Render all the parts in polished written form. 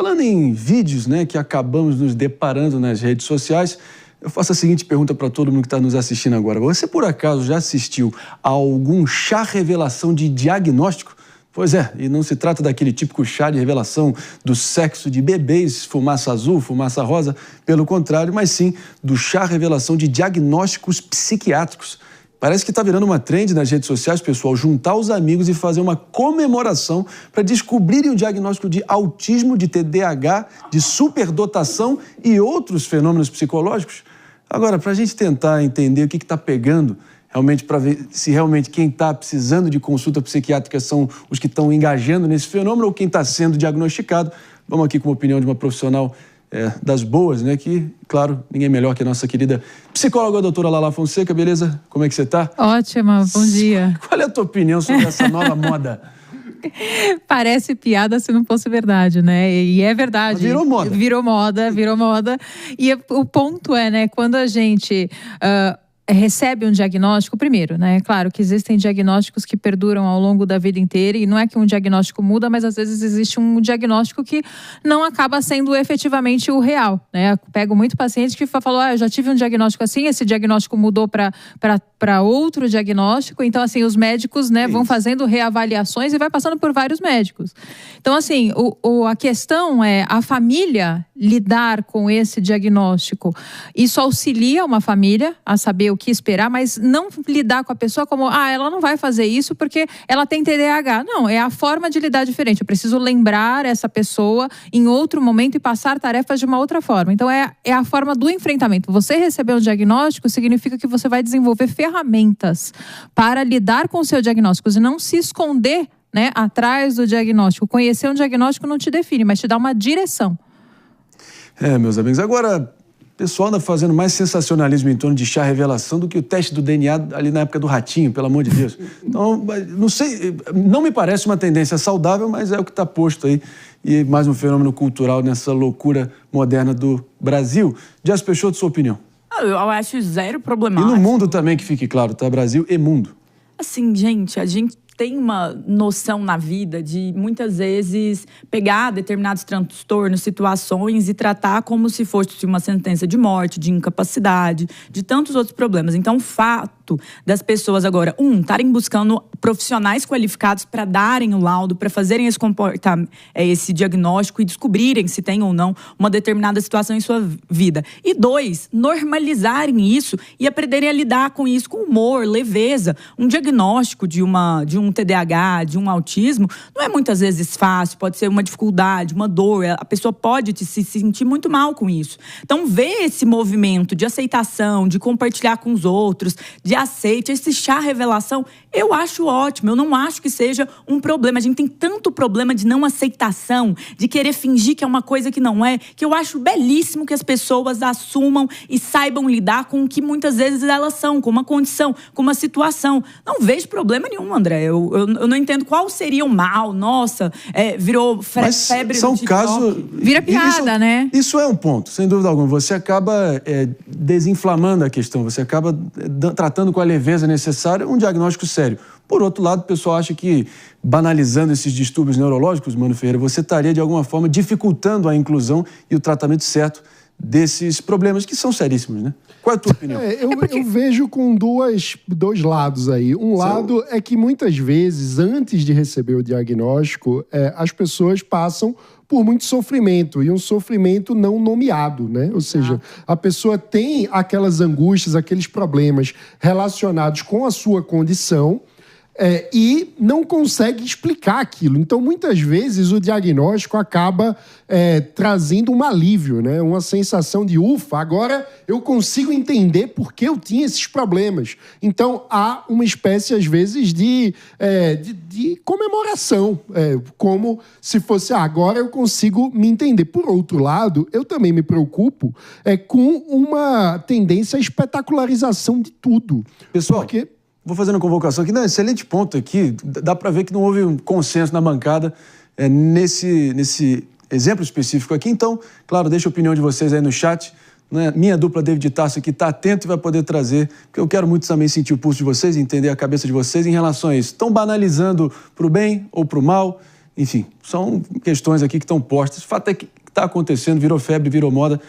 Falando em vídeos, né, que acabamos nos deparando nas redes sociais, eu faço a seguinte pergunta para todo mundo que está nos assistindo agora. Você, por acaso, já assistiu a algum chá revelação de diagnóstico? Pois é, e não se trata daquele típico chá de revelação do sexo de bebês, fumaça azul, fumaça rosa, pelo contrário, mas sim do chá revelação de diagnósticos psiquiátricos. Parece que está virando uma trend nas redes sociais, pessoal, juntar os amigos e fazer uma comemoração para descobrirem o diagnóstico de autismo, de TDAH, de superdotação e outros fenômenos psicológicos. Agora, para a gente tentar entender o que está pegando, realmente para ver se realmente quem está precisando de consulta psiquiátrica são os que estão engajando nesse fenômeno ou quem está sendo diagnosticado, vamos aqui com a opinião de uma profissional das boas, né? Que, claro, ninguém melhor que a nossa querida psicóloga, a doutora Lala Fonseca, beleza? Como é que você está? Ótima, bom dia. Qual é a tua opinião sobre essa nova moda? Parece piada se não fosse verdade, né? E é verdade. Virou moda. Virou moda. E o ponto é, né, quando a gente recebe um diagnóstico, primeiro, né? Claro que existem diagnósticos que perduram ao longo da vida inteira e não é que um diagnóstico muda, mas às vezes existe um diagnóstico que não acaba sendo efetivamente o real, né? Eu pego muito paciente que falou, eu já tive um diagnóstico assim, esse diagnóstico mudou para outro diagnóstico, então assim, os médicos, né, vão fazendo reavaliações e vai passando por vários médicos. Então assim, a questão é a família lidar com esse diagnóstico. Isso auxilia uma família a saber o que esperar, mas não lidar com a pessoa como, ela não vai fazer isso porque ela tem TDAH. Não, é a forma de lidar diferente. Eu preciso lembrar essa pessoa em outro momento e passar tarefas de uma outra forma. Então, é a forma do enfrentamento. Você receber um diagnóstico significa que você vai desenvolver ferramentas para lidar com o seu diagnóstico e não se esconder, né, atrás do diagnóstico. Conhecer um diagnóstico não te define, mas te dá uma direção. Meus amigos, agora o pessoal anda fazendo mais sensacionalismo em torno de chá revelação do que o teste do DNA ali na época do ratinho, pelo amor de Deus. Então, não sei, não me parece uma tendência saudável, mas é o que está posto aí. E mais um fenômeno cultural nessa loucura moderna do Brasil. Dias Peixoto, sua opinião? Eu acho zero problemático. E no mundo também, que fique claro, tá? Brasil e mundo. Assim, gente, a gente tem uma noção na vida de, muitas vezes, pegar determinados transtornos, situações e tratar como se fosse uma sentença de morte, de incapacidade, de tantos outros problemas. Então, o fato das pessoas agora, estarem buscando profissionais qualificados para darem o laudo, para fazerem esse diagnóstico e descobrirem se tem ou não uma determinada situação em sua vida. E 2, normalizarem isso e aprenderem a lidar com isso com humor, leveza. Um diagnóstico de um TDAH, de um autismo, não é muitas vezes fácil, pode ser uma dificuldade, uma dor, a pessoa pode se sentir muito mal com isso. Então, ver esse movimento de aceitação, de compartilhar com os outros, de aceite, esse chá revelação, eu acho ótimo, eu não acho que seja um problema. A gente tem tanto problema de não aceitação, de querer fingir que é uma coisa que não é, que eu acho belíssimo que as pessoas assumam e saibam lidar com o que muitas vezes elas são, com uma condição, com uma situação. Não vejo problema nenhum, André. Eu não entendo qual seria o mal. Nossa, virou febre são do TikTok. Casos... Vira piada, né? Isso é um ponto, sem dúvida alguma. Você acaba desinflamando a questão, você acaba tratando com a leveza necessária um diagnóstico sério. Por outro lado, o pessoal acha que, banalizando esses distúrbios neurológicos, Mano Ferreira, você estaria, de alguma forma, dificultando a inclusão e o tratamento certo desses problemas que são seríssimos, né? Qual é a tua opinião? Eu vejo com dois lados aí. Um lado é que, muitas vezes, antes de receber o diagnóstico, as pessoas passam por muito sofrimento, e um sofrimento não nomeado, né? Ou seja, a pessoa tem aquelas angústias, aqueles problemas relacionados com a sua condição, e não consegue explicar aquilo. Então, muitas vezes, o diagnóstico acaba trazendo um alívio, né? Uma sensação de ufa, agora eu consigo entender por que eu tinha esses problemas. Então, há uma espécie, às vezes, de comemoração, como se fosse, agora eu consigo me entender. Por outro lado, eu também me preocupo com uma tendência à espetacularização de tudo. Pessoal, vou fazendo a convocação aqui. Excelente ponto aqui. Dá para ver que não houve um consenso na bancada nesse exemplo específico aqui. Então, claro, deixa a opinião de vocês aí no chat. Né? Minha dupla David Tarso aqui está atento e vai poder trazer, porque eu quero muito também sentir o pulso de vocês, entender a cabeça de vocês em relação a isso. Estão banalizando para o bem ou para o mal? Enfim, são questões aqui que estão postas. O fato é que está acontecendo, virou febre, virou moda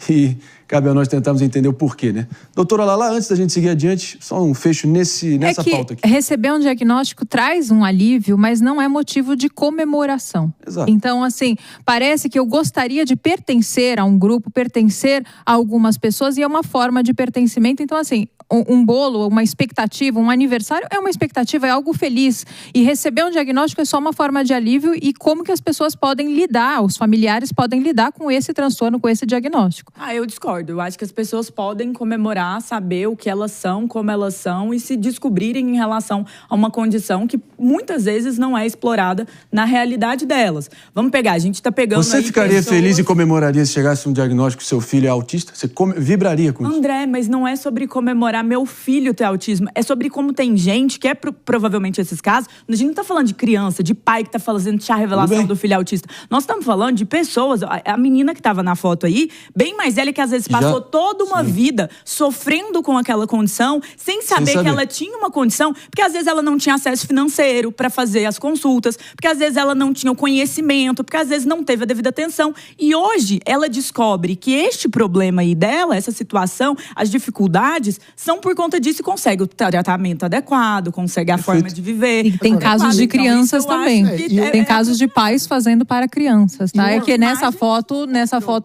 e cabe a nós tentarmos entender o porquê, né? Doutora Lala, antes da gente seguir adiante, só um fecho nessa pauta aqui. Receber um diagnóstico traz um alívio, mas não é motivo de comemoração. Exato. Então, assim, parece que eu gostaria de pertencer a um grupo, pertencer a algumas pessoas, e é uma forma de pertencimento. Então, assim, um bolo, uma expectativa, um aniversário é uma expectativa, é algo feliz. E receber um diagnóstico é só uma forma de alívio, e como que as pessoas podem lidar, os familiares podem lidar com esse transtorno, com esse diagnóstico. Eu discordo. Eu acho que as pessoas podem comemorar, saber o que elas são, como elas são e se descobrirem em relação a uma condição que muitas vezes não é explorada na realidade delas. Vamos pegar, a gente está pegando Você ficaria feliz e comemoraria se chegasse um diagnóstico que seu filho é autista? Você vibraria com isso? André, mas não é sobre comemorar meu filho ter autismo. É sobre como tem gente, que é provavelmente esses casos. A gente não está falando de criança, de pai que está fazendo chá revelação do filho autista. Nós estamos falando de pessoas. A menina que estava na foto aí, bem mais velha, que às vezes passou toda uma vida sofrendo com aquela condição, sem saber que ela tinha uma condição, porque às vezes ela não tinha acesso financeiro para fazer as consultas, porque às vezes ela não tinha o conhecimento, porque às vezes não teve a devida atenção. E hoje ela descobre que este problema aí dela, essa situação, as dificuldades, são por conta disso e consegue o tratamento adequado, consegue a forma de viver. E tem casos de crianças também. Tem casos de pais fazendo para crianças, tá? É que nessa foto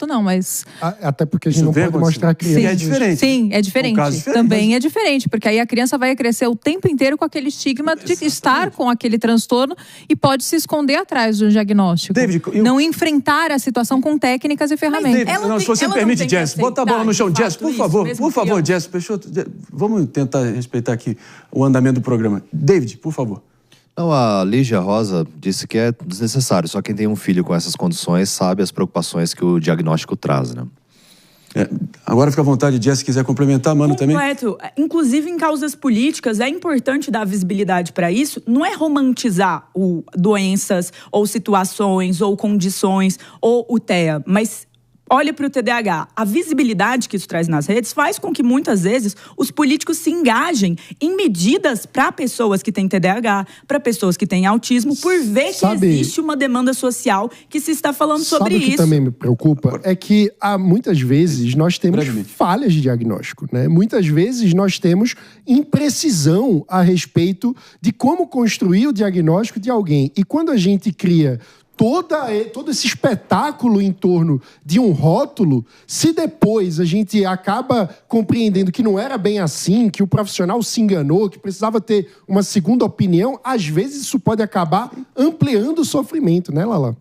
não, mas... Até porque a gente não pode mostrar a criança. Sim, é diferente. Sim, é diferente. Também é diferente, porque aí a criança vai crescer o tempo inteiro com aquele estigma de estar com aquele transtorno e pode se esconder atrás do diagnóstico. David, não enfrentar a situação com técnicas e ferramentas. Se você me permite, Jess, bota a bola no chão. Jess, por favor, Jess, Peixoto, vamos tentar respeitar aqui o andamento do programa. David, por favor. Não, a Lígia Rosa disse que é desnecessário. Só quem tem um filho com essas condições sabe as preocupações que o diagnóstico traz, né? Agora fica à vontade, Jess, se quiser complementar, Mano, também. Completo. Inclusive, em causas políticas, é importante dar visibilidade para isso. Não é romantizar doenças, ou situações, ou condições, ou o TEA, mas... Olha para o TDAH. A visibilidade que isso traz nas redes faz com que, muitas vezes, os políticos se engajem em medidas para pessoas que têm TDAH, para pessoas que têm autismo, por ver que existe uma demanda social que se está falando sobre isso. Sabe o que também me preocupa? É que, muitas vezes, nós temos falhas de diagnóstico, né? Muitas vezes, nós temos imprecisão a respeito de como construir o diagnóstico de alguém. E quando a gente cria todo esse espetáculo em torno de um rótulo, se depois a gente acaba compreendendo que não era bem assim, que o profissional se enganou, que precisava ter uma segunda opinião, às vezes isso pode acabar ampliando o sofrimento, né, Lala?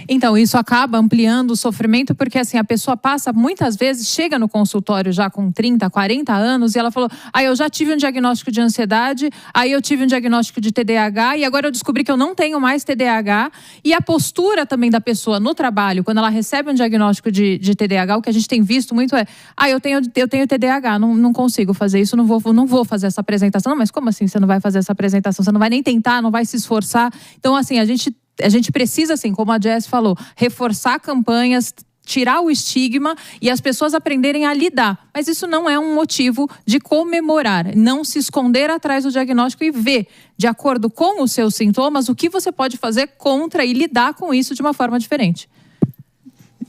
Então, isso acaba ampliando o sofrimento, porque assim, a pessoa passa, muitas vezes, chega no consultório já com 30, 40 anos, e ela falou, eu já tive um diagnóstico de ansiedade, aí eu tive um diagnóstico de TDAH, e agora eu descobri que eu não tenho mais TDAH. E a postura também da pessoa no trabalho, quando ela recebe um diagnóstico de TDAH, o que a gente tem visto muito é, eu tenho TDAH, não consigo fazer isso, não vou fazer essa apresentação. Não, mas como assim você não vai fazer essa apresentação? Você não vai nem tentar, não vai se esforçar? Então, assim, a gente precisa, assim, como a Jess falou, reforçar campanhas, tirar o estigma e as pessoas aprenderem a lidar. Mas isso não é um motivo de comemorar. Não se esconder atrás do diagnóstico e ver, de acordo com os seus sintomas, o que você pode fazer contra e lidar com isso de uma forma diferente.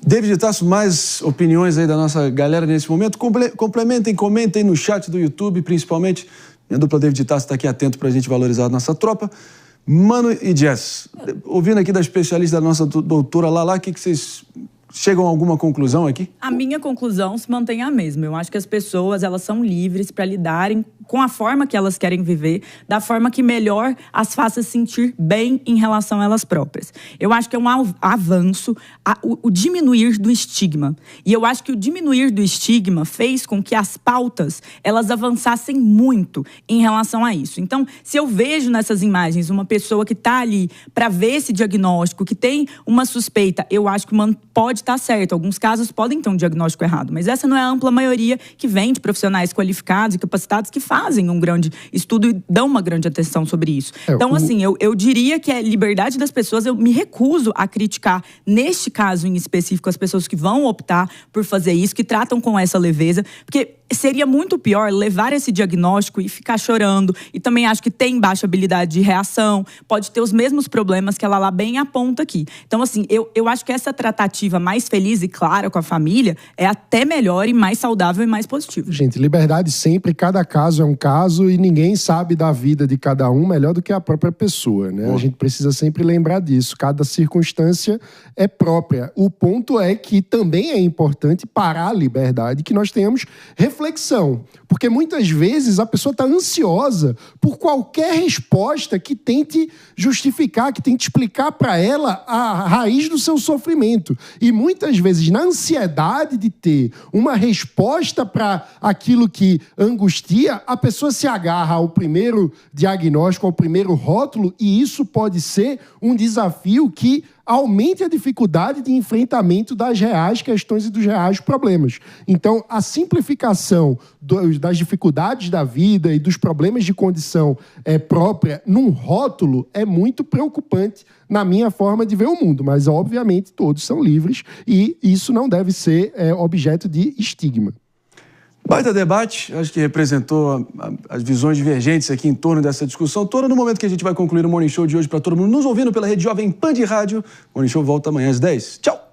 David Tasso, mais opiniões aí da nossa galera nesse momento. Complementem, comentem no chat do YouTube, principalmente. Minha dupla David Tasso está aqui atento para a gente valorizar a nossa tropa. Mano e Jess, ouvindo aqui da especialista da nossa doutora Lala, o que vocês chegam a alguma conclusão aqui? A minha conclusão se mantém a mesma. Eu acho que as pessoas, elas são livres para lidarem com a forma que elas querem viver, da forma que melhor as faça sentir bem em relação a elas próprias. Eu acho que é um avanço o diminuir do estigma. E eu acho que o diminuir do estigma fez com que as pautas, elas avançassem muito em relação a isso. Então, se eu vejo nessas imagens uma pessoa que está ali para ver esse diagnóstico, que tem uma suspeita, eu acho que pode estar certo. Alguns casos podem ter um diagnóstico errado, mas essa não é a ampla maioria que vem de profissionais qualificados e capacitados que fazem um grande estudo e dão uma grande atenção sobre isso. Então, assim, eu diria que é liberdade das pessoas. Eu me recuso a criticar, neste caso em específico, as pessoas que vão optar por fazer isso, que tratam com essa leveza, porque seria muito pior levar esse diagnóstico e ficar chorando. E também acho que tem baixa habilidade de reação, pode ter os mesmos problemas que a Lala bem aponta aqui. Então, assim, eu acho que essa tratativa mais feliz e clara com a família é até melhor e mais saudável e mais positiva. Gente, liberdade sempre, cada caso é um caso e ninguém sabe da vida de cada um melhor do que a própria pessoa, né? A gente precisa sempre lembrar disso. Cada circunstância é própria. O ponto é que também é importante parar a liberdade, que nós tenhamos reflexão. Porque muitas vezes a pessoa está ansiosa por qualquer resposta que tente justificar, que tente explicar para ela a raiz do seu sofrimento. E muitas vezes, na ansiedade de ter uma resposta para aquilo que angustia, a pessoa se agarra ao primeiro diagnóstico, ao primeiro rótulo, e isso pode ser um desafio que aumente a dificuldade de enfrentamento das reais questões e dos reais problemas. Então, a simplificação das dificuldades da vida e dos problemas de condição própria num rótulo é muito preocupante na minha forma de ver o mundo. Mas, obviamente, todos são livres e isso não deve ser objeto de estigma. Baita debate, acho que representou as visões divergentes aqui em torno dessa discussão toda. No momento que a gente vai concluir o Morning Show de hoje para todo mundo nos ouvindo pela Rede Jovem Pan de Rádio. O Morning Show volta amanhã às 10. Tchau!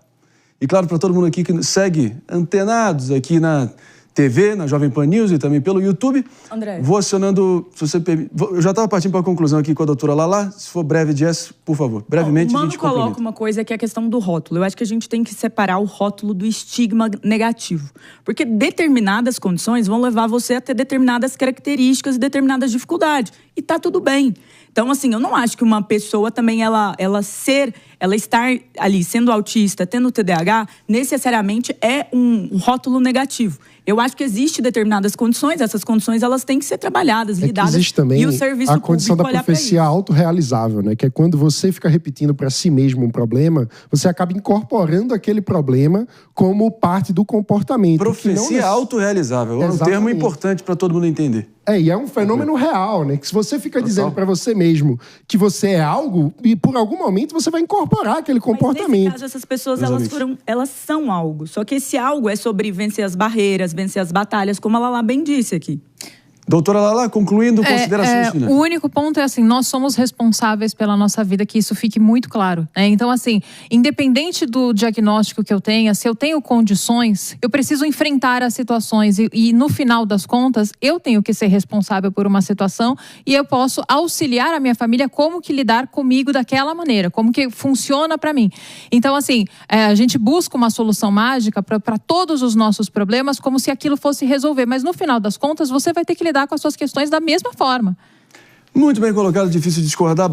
E claro, para todo mundo aqui que segue antenados aqui na TV, na Jovem Pan News e também pelo YouTube. André. Vou acionando, se você permite. Eu já estava partindo para a conclusão aqui com a doutora Lala. Se for breve, Jess, por favor. Brevemente, o a gente coloca complementa. uma coisa que é a questão do rótulo. Eu acho que a gente tem que separar o rótulo do estigma negativo. Porque determinadas condições vão levar você a ter determinadas características e determinadas dificuldades. E tá tudo bem. Então, assim, eu não acho que uma pessoa também, ela estar ali sendo autista, tendo TDAH, necessariamente é um rótulo negativo. Eu acho que existe determinadas condições, essas condições elas têm que ser trabalhadas, lidadas. Existe também e o serviço a condição da profecia autorrealizável, né? Que é quando você fica repetindo para si mesmo um problema, você acaba incorporando aquele problema como parte do comportamento. Profecia autorrealizável. É um termo importante para todo mundo entender. E é um fenômeno real, né? Que se você fica dizendo para você mesmo que você é algo, e por algum momento você vai incorporar aquele comportamento. Mas nesse caso, essas pessoas, elas são algo. Só que esse algo é sobre vencer as barreiras, vencer as batalhas, como a Lala bem disse aqui. Doutora Lala, concluindo considerações finais. O único ponto é assim, nós somos responsáveis pela nossa vida, que isso fique muito claro, né? Então, assim, independente do diagnóstico que eu tenha, se eu tenho condições, eu preciso enfrentar as situações e no final das contas, eu tenho que ser responsável por uma situação e eu posso auxiliar a minha família como que lidar comigo daquela maneira, como que funciona para mim. Então, assim, a gente busca uma solução mágica para todos os nossos problemas, como se aquilo fosse resolver, mas no final das contas, você vai ter que lidar com as suas questões da mesma forma. Muito bem colocado, difícil discordar.